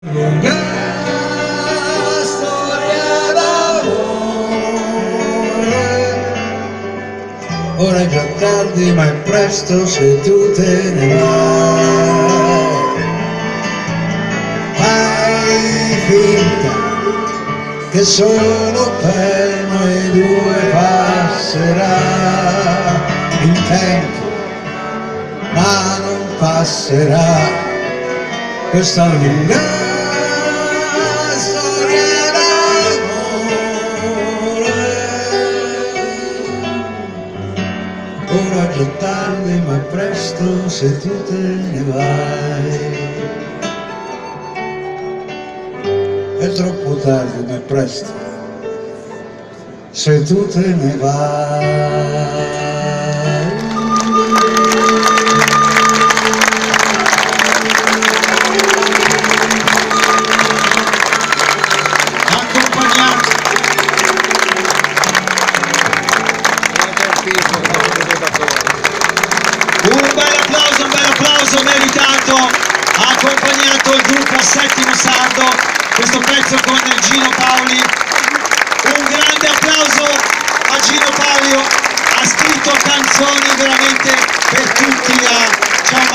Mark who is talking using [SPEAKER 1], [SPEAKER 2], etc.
[SPEAKER 1] Lunga storia d'amore, ora è già tardi ma è presto se tu te ne vai. Fai finta che solo per noi due passerà il tempo, ma non passerà questa lunga storia d'amore. Ora è già tardi ma è presto se tu te ne vai. È troppo tardi ma è presto se tu te ne vai.
[SPEAKER 2] Un bel applauso meritato, ha accompagnato il gruppo Settimo Sardo, questo pezzo con Gino Paoli. Un grande applauso a Gino Paoli, ha scritto canzoni veramente per tutti. Ciao